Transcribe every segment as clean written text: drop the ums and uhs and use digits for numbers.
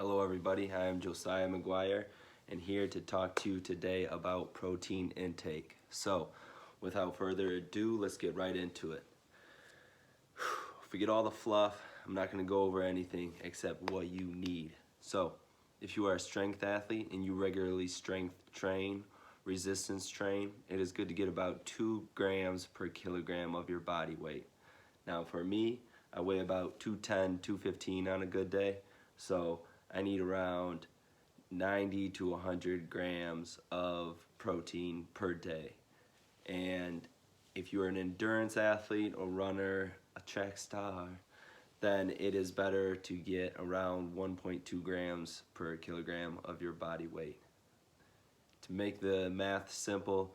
Hello everybody, I am Josiah McGuire and here to talk to you today about protein intake. So without further ado, let's get right into it. Forget all the fluff, I'm not going to go over anything except what you need. So if you are a strength athlete and you regularly strength train, resistance train, it is good to get about 2 grams per kilogram of your body weight. Now for me, I weigh about 210, 215 on a good day, so I need around 90 to 100 grams of protein per day. And if you're an endurance athlete, a runner, a track star, then it is better to get around 1.2 grams per kilogram of your body weight. To make the math simple,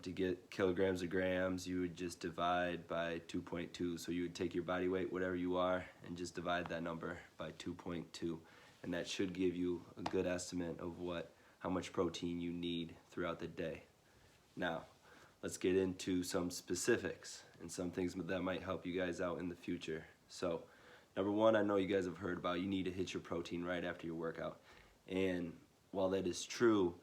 to get kilograms or grams, you would just divide by 2.2. So you would take your body weight, whatever you are, and just divide that number by 2.2. And that should give you a good estimate of how much protein you need throughout the day. Now, let's get into some specifics and some things that might help you guys out in the future. So, number one, I know you guys have heard about you need to hit your protein right after your workout. And while that is true,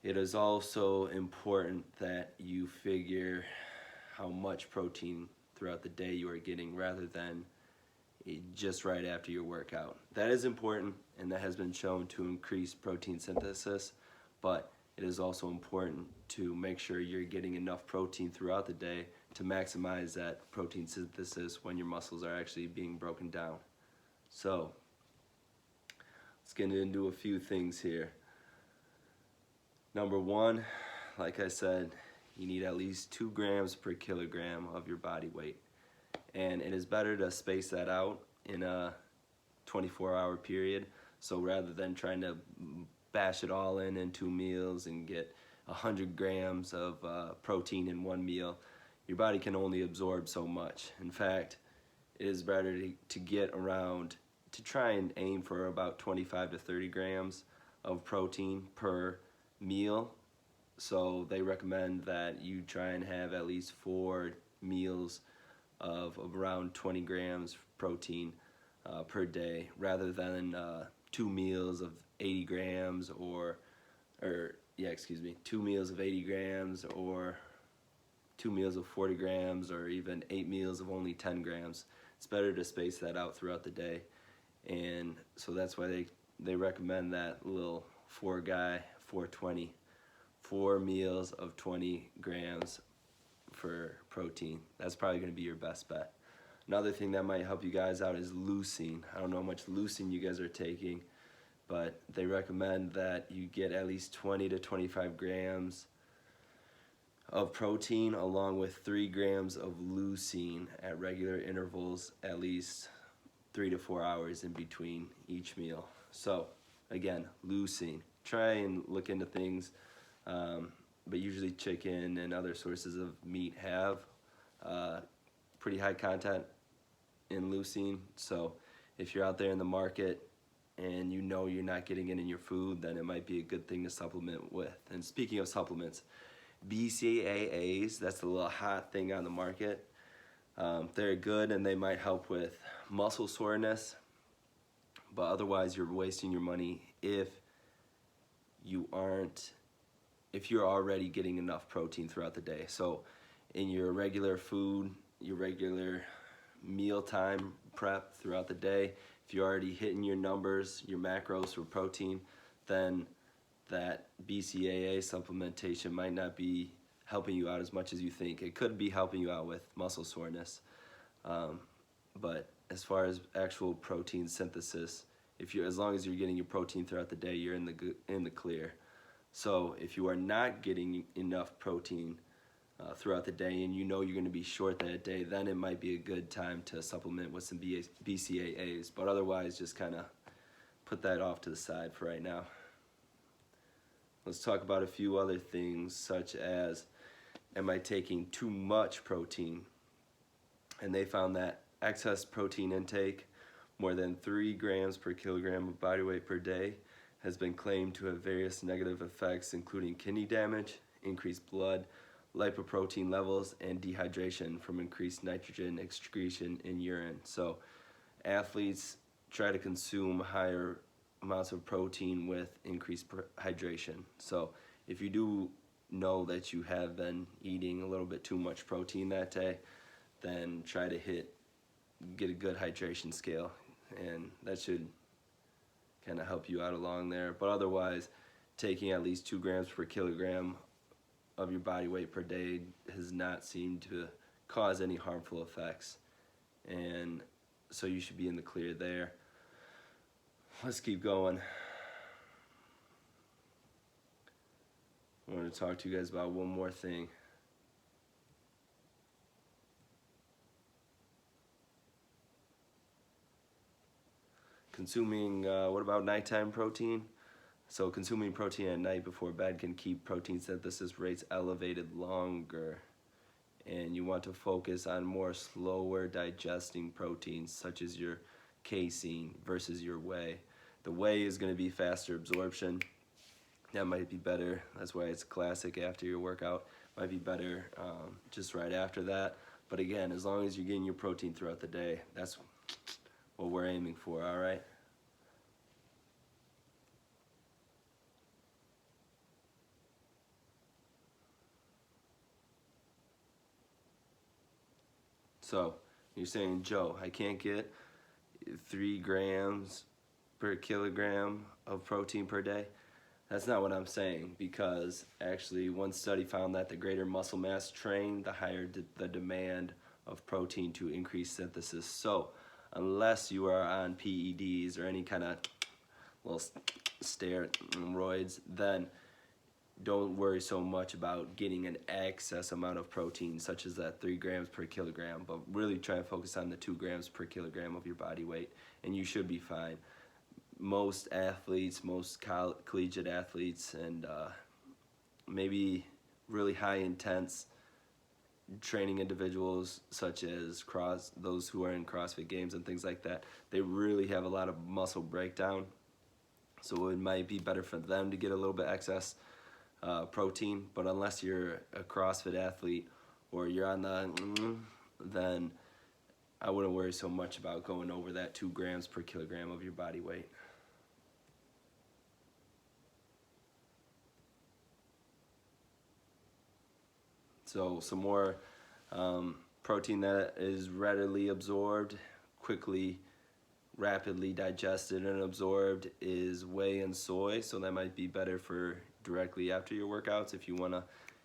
it is also important that you figure how much protein throughout the day you are getting rather than just right after your workout. That is important, and that has been shown to increase protein synthesis, but it is also important to make sure you're getting enough protein throughout the day to maximize that protein synthesis when your muscles are actually being broken down. So let's get into a few things here. Number one, like I said, you need at least 2 grams per kilogram of your body weight. And it is better to space that out in a 24-hour period. So rather than trying to bash it all in 2 meals and get 100 grams of protein in one meal, your body can only absorb so much. In fact, it is better to try and aim for about 25 to 30 grams of protein per meal. So they recommend that you try and have at least 4 meals of around 20 grams protein per day rather than 2 meals of 80 grams or 2 meals of 80 grams or 2 meals of 40 grams or even 8 meals of only 10 grams. It's better to space that out throughout the day, and so that's why they recommend that little 4-20, 4 meals of 20 grams for protein. That's probably going to be your best bet. Another thing that might help you guys out is leucine. I don't know how much leucine you guys are taking, but they recommend that you get at least 20 to 25 grams of protein along with 3 grams of leucine at regular intervals, at least 3 to 4 hours in between each meal. So again, leucine. Try and look into things, but usually chicken and other sources of meat have pretty high content in leucine. So if you're out there in the market and you know you're not getting it in your food, then it might be a good thing to supplement with. And speaking of supplements, BCAAs, that's the little hot thing on the market. They're good and they might help with muscle soreness, but otherwise you're wasting your money if you're already getting enough protein throughout the day. So in your regular food, your regular mealtime prep throughout the day, if you're already hitting your numbers, your macros for protein, then that BCAA supplementation might not be helping you out as much as you think. It could be helping you out with muscle soreness, but as far as actual protein synthesis, as long as you're getting your protein throughout the day, you're in the clear. So if you are not getting enough protein throughout the day and you know you're going to be short that day, then it might be a good time to supplement with some BCAAs. But otherwise, just kind of put that off to the side for right now. Let's talk about a few other things, such as, am I taking too much protein? And they found that excess protein intake, more than 3 grams per kilogram of body weight per day, has been claimed to have various negative effects, including kidney damage, increased blood lipoprotein levels, and dehydration from increased nitrogen excretion in urine. So athletes try to consume higher amounts of protein with increased hydration. So if you do know that you have been eating a little bit too much protein that day, then try to get a good hydration scale, and that should kind of help you out along there. But otherwise, taking at least 2 grams per kilogram of your body weight per day has not seemed to cause any harmful effects, and so you should be in the clear there. Let's keep going. I want to talk to you guys about one more thing. Consuming, what about nighttime protein? So consuming protein at night before bed can keep protein synthesis rates elevated longer. And you want to focus on more slower digesting proteins, such as your casein versus your whey. The whey is going to be faster absorption. That might be better. That's why it's classic after your workout. Might be better just right after that. But again, as long as you're getting your protein throughout the day, that's what we're aiming for, all right? So you're saying, Joe, I can't get 3 grams per kilogram of protein per day? That's not what I'm saying, because actually one study found that the greater muscle mass trained, the higher the demand of protein to increase synthesis. So unless you are on PEDs or any kind of little steroids, then don't worry so much about getting an excess amount of protein, such as that 3 grams per kilogram, but really try and focus on the 2 grams per kilogram of your body weight, and you should be fine. Most athletes, most collegiate athletes, and maybe really high intense training individuals, such as those who are in CrossFit Games and things like that, they really have a lot of muscle breakdown. So it might be better for them to get a little bit excess protein, but unless you're a CrossFit athlete or you're on then I wouldn't worry so much about going over that 2 grams per kilogram of your body weight. So some more protein that is readily absorbed, rapidly digested and absorbed is whey and soy. So that might be better for directly after your workouts if you want to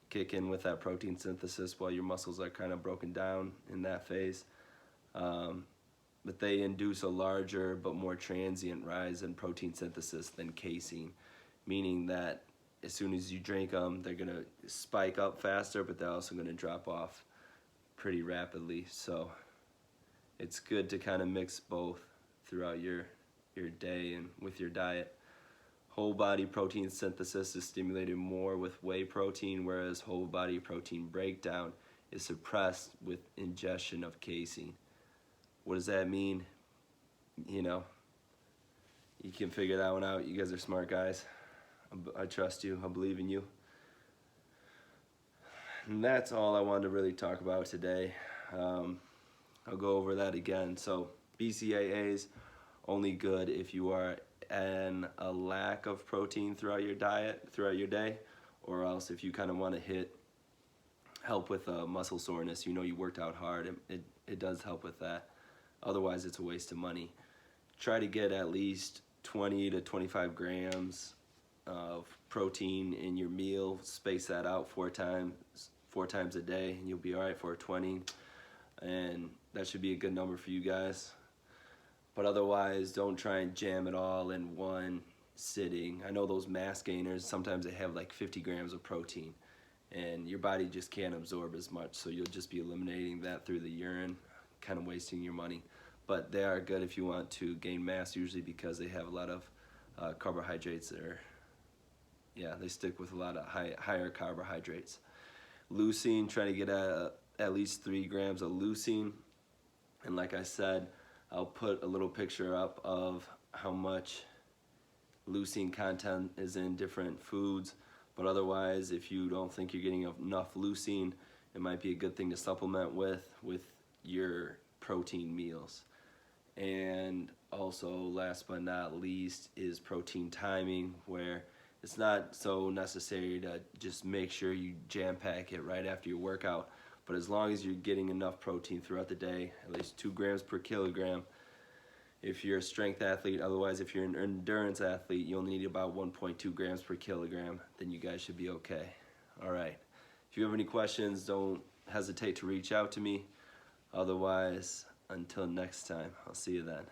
kick in with that protein synthesis while your muscles are kind of broken down in that phase. But they induce a larger but more transient rise in protein synthesis than casein, meaning that as soon as you drink them, they're going to spike up faster, but they're also going to drop off pretty rapidly. So it's good to kind of mix both throughout your day and with your diet. Whole body protein synthesis is stimulated more with whey protein, whereas whole body protein breakdown is suppressed with ingestion of casein. What does that mean? You know, you can figure that one out. You guys are smart guys. I trust you. I believe in you. And that's all I wanted to really talk about today. I'll go over that again. So BCAAs only good if you are in a lack of protein throughout your diet, throughout your day, or else if you kind of want to help with muscle soreness, you know you worked out hard, it does help with that. Otherwise, it's a waste of money. Try to get at least 20 to 25 grams of protein in your meal. Space that out 4 times a day, and you'll be all right for 20. And that should be a good number for you guys. But otherwise, don't try and jam it all in one sitting. I know those mass gainers, sometimes they have like 50 grams of protein, and your body just can't absorb as much, so you'll just be eliminating that through the urine, kind of wasting your money. But they are good if you want to gain mass, usually because they have a lot of carbohydrates there. Yeah, they stick with a lot of higher carbohydrates. Leucine, try to get at least 3 grams of leucine. And like I said, I'll put a little picture up of how much leucine content is in different foods. But otherwise, if you don't think you're getting enough leucine, it might be a good thing to supplement with your protein meals. And Also, last but not least, is protein timing, where it's not so necessary to just make sure you jam pack it right after your workout, but as long as you're getting enough protein throughout the day, at least 2 grams per kilogram. If you're a strength athlete, otherwise if you're an endurance athlete, you only need about 1.2 grams per kilogram, then you guys should be okay. All right. If you have any questions, don't hesitate to reach out to me. Otherwise, until next time, I'll see you then.